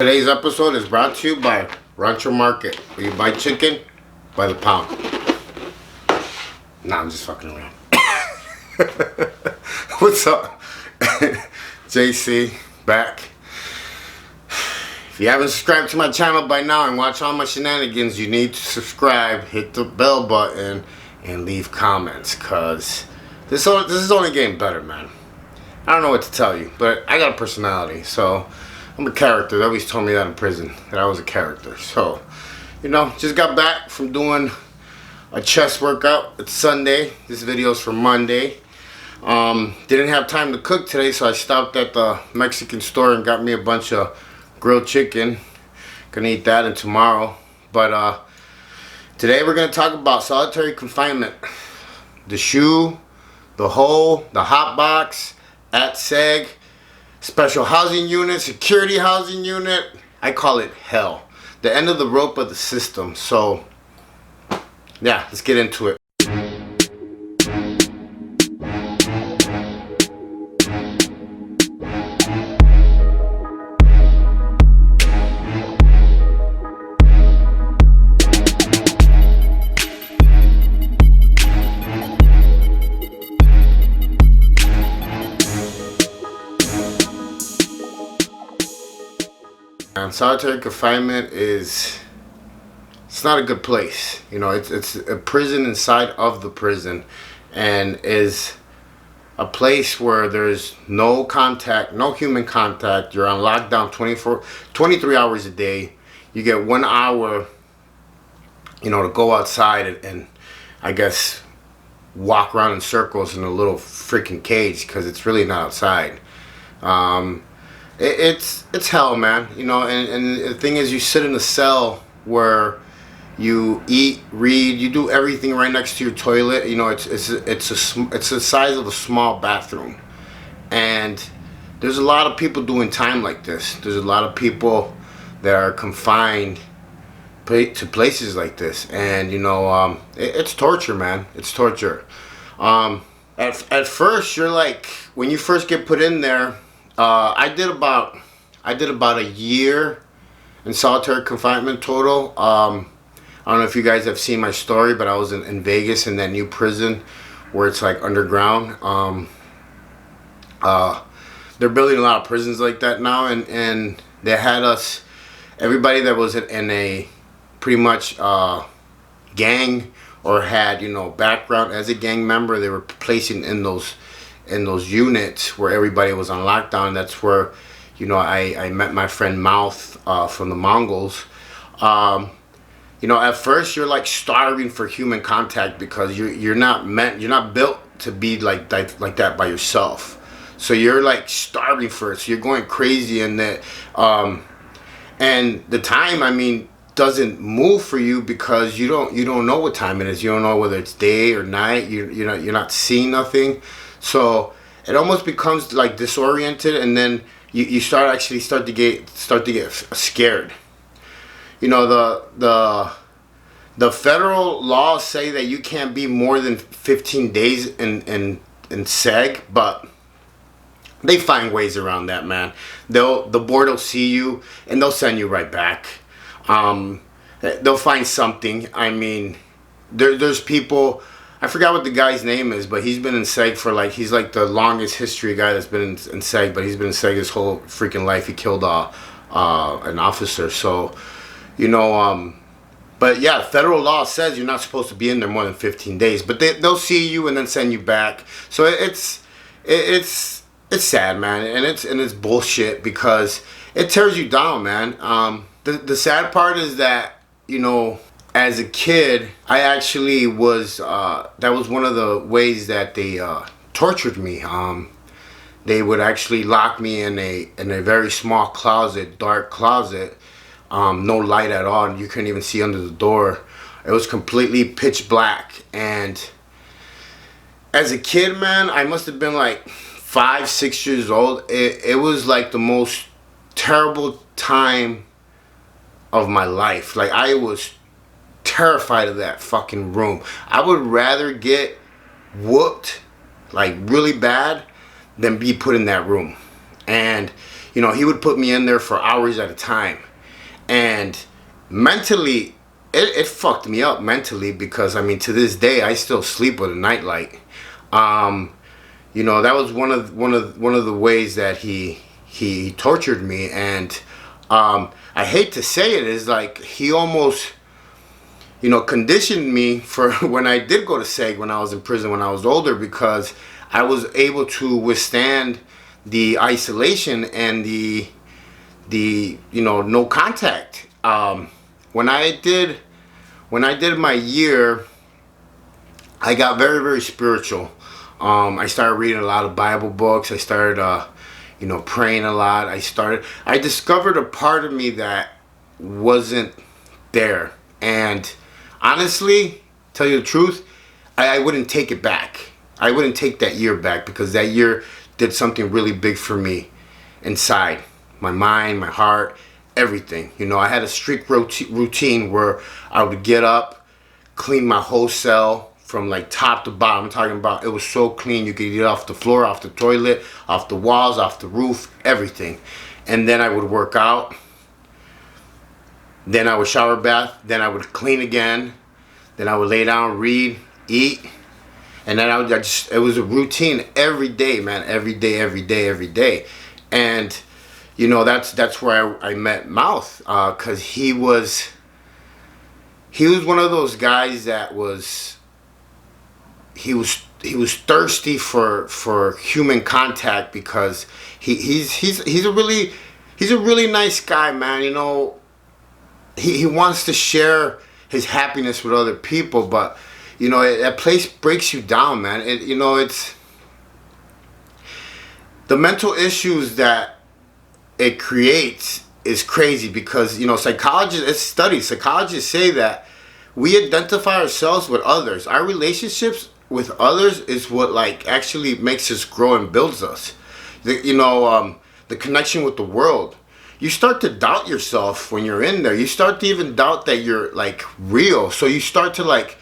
Today's episode is brought to you by Rancho Market, where you buy chicken by the pound. Nah, I'm just fucking around. What's up? JC, back. If you haven't subscribed to my channel by now and watch all my shenanigans, you need to subscribe, hit the bell button, and leave comments, cause this is only getting better, man. I don't know what to tell you, but I got a personality, so I'm a character. They always told me that in prison, that I was a character. So, you know, just got back from doing a chest workout. It's Sunday. This video's for Monday. Didn't have time to cook today, so I stopped at the Mexican store and got me a bunch of grilled chicken. Gonna eat that and tomorrow. But today we're gonna talk about solitary confinement. The shoe, the hole, the hot box, at SEG, special housing unit, security housing unit. I call it hell. The end of the rope of the system. So, yeah, let's get into it. Solitary confinement it's not a good place. You know, it's a prison inside of the prison, and is a place where there's no contact, no human contact. You're on lockdown 23 hours a day. You get 1 hour, you know, to go outside and I guess walk around in circles in a little freaking cage, because it's really not outside. It's hell, man. You know, and the thing is, you sit in a cell where you eat, read, you do everything right next to your toilet. You know, it's the size of a small bathroom, and there's a lot of people doing time like this. There's a lot of people that are confined to places like this, and you know, it's torture, man. It's torture. At first, you're like, when you first get put in there. I did about a year in solitary confinement total. I don't know if you guys have seen my story, but I was in Vegas in that new prison where it's like underground. They're building a lot of prisons like that now, and they had us, everybody that was in a pretty much gang or had, you know, background as a gang member, they were placing in those units where everybody was on lockdown. That's where, you know, I met my friend Mouth from the Mongols. You know, at first you're like starving for human contact, because you're not built to be like that by yourself. So you're like starving for it. So you're going crazy, and that and the time, I mean, doesn't move for you, because you don't know what time it is. You don't know whether it's day or night. You're not seeing nothing. So it almost becomes like disoriented, and then you start to get scared. You know, the federal laws say that you can't be more than 15 days in SEG, but they find ways around that, man. The board will see you and they'll send you right back. They'll find something. I mean, there's people. I forgot what the guy's name is, but he's been in SEG for like, he's like the longest history guy that's been in SEG, but he's been in SEG his whole freaking life. He killed an officer. So, you know, but yeah, federal law says you're not supposed to be in there more than 15 days, but they'll see you and then send you back. So it's sad, man, and it's bullshit, because it tears you down, man. The sad part is that, you know, as a kid, I actually was, that was one of the ways that they tortured me. They would actually lock me in a very small closet, dark closet, no light at all, and you couldn't even see under the door. It was completely pitch black, and as a kid, man, I must have been like 5, 6 years old. It was like the most terrible time of my life. Like, I was terrified of that fucking room. I would rather get whooped like really bad than be put in that room. And you know, he would put me in there for hours at a time. And mentally, it fucked me up mentally, because I mean, to this day I still sleep with a nightlight. You know, that was one of the ways that he tortured me. And I hate to say it, is like he almost, you know, conditioned me for when I did go to SEG when I was in prison when I was older, because I was able to withstand the isolation and the you know, no contact. When I did my year, I got very, very spiritual. I started reading a lot of Bible books. I started you know, praying a lot. I discovered a part of me that wasn't there. And honestly, tell you the truth, I wouldn't take it back. I wouldn't take that year back, because that year did something really big for me inside. My mind, my heart, everything. You know, I had a strict routine where I would get up, clean my whole cell from like top to bottom. I'm talking about, it was so clean you could eat it off the floor, off the toilet, off the walls, off the roof, everything. And then I would work out. Then I would shower bath. Then I would clean again. Then I would lay down, read, eat. And then it was a routine every day, man. Every day. And, you know, that's where I met Mouth. Because he was one of those guys that he was thirsty for human contact, because he's a really nice guy, man. You know, he wants to share his happiness with other people, but you know, that place breaks you down, man. You know, it's the mental issues that it creates is crazy, because, you know, psychologists say that we identify ourselves with others. Our relationships with others is what like actually makes us grow and builds us. The connection with the world. You start to doubt yourself when you're in there. You start to even doubt that you're like real. So you start to like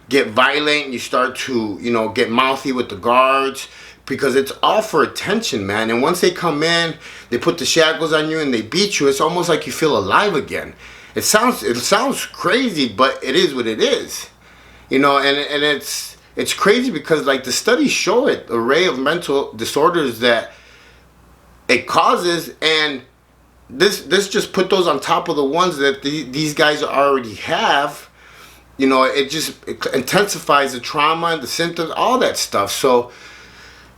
get violent. You start to, you know, get mouthy with the guards, because it's all for attention, man. And once they come in, they put the shackles on you and they beat you. It's almost like you feel alive again. It sounds crazy, but it is what it is. You know, and it's crazy because like the studies show it, array of mental disorders that it causes, and this just put those on top of the ones that these guys already have. You know, it intensifies the trauma and the symptoms, all that stuff. So,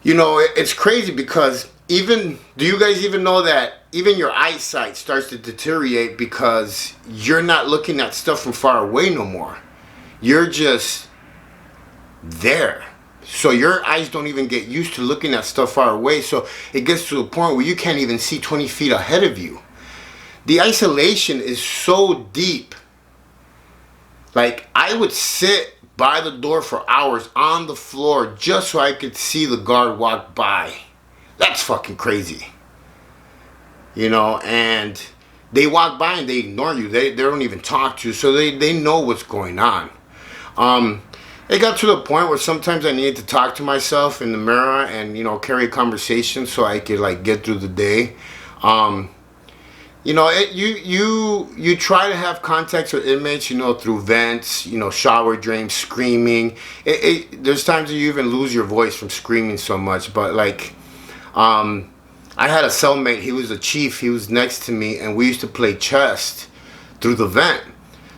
you know, it's crazy, because do you guys even know that even your eyesight starts to deteriorate, because you're not looking at stuff from far away no more. You're just there. So your eyes don't even get used to looking at stuff far away. So it gets to a point where you can't even see 20 feet ahead of you. The isolation is so deep. Like, I would sit by the door for hours on the floor just so I could see the guard walk by. That's fucking crazy. You know, and they walk by and they ignore you. They don't even talk to you, so they know what's going on. It got to the point where sometimes I needed to talk to myself in the mirror and, you know, carry a conversation so I could like get through the day. You know, you try to have contacts with inmates, you know, through vents, you know, shower drains, screaming. There's times that you even lose your voice from screaming so much. But like, I had a cellmate. He was a chief. He was next to me, and we used to play chess through the vent.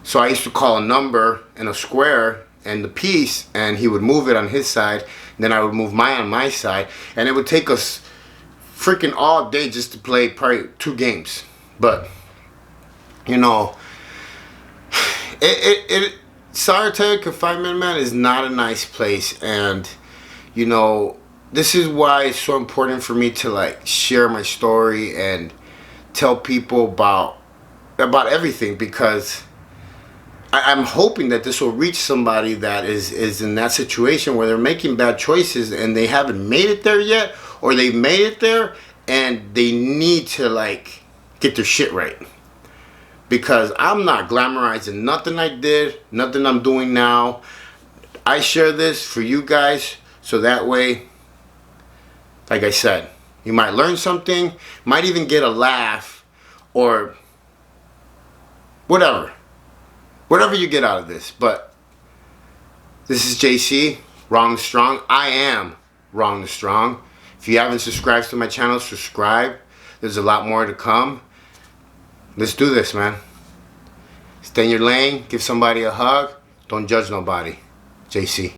So I used to call a number in a square and the piece, and he would move it on his side, and then I would move mine on my side, and it would take us freaking all day just to play probably 2 games. But you know, solitary confinement, man, is not a nice place. And you know, this is why it's so important for me to like share my story and tell people about everything, because I'm hoping that this will reach somebody that is in that situation where they're making bad choices and they haven't made it there yet, or they've made it there and they need to like get their shit right. Because I'm not glamorizing nothing I did, nothing I'm doing now. I share this for you guys so that way, like I said, You might learn something, might even get a laugh, or whatever. Whatever you get out of this. But this is JC, Wrong and Strong. I am Wrong and Strong. If you haven't subscribed to my channel, subscribe. There's a lot more to come. Let's do this, man. Stay in your lane. Give somebody a hug. Don't judge nobody. JC.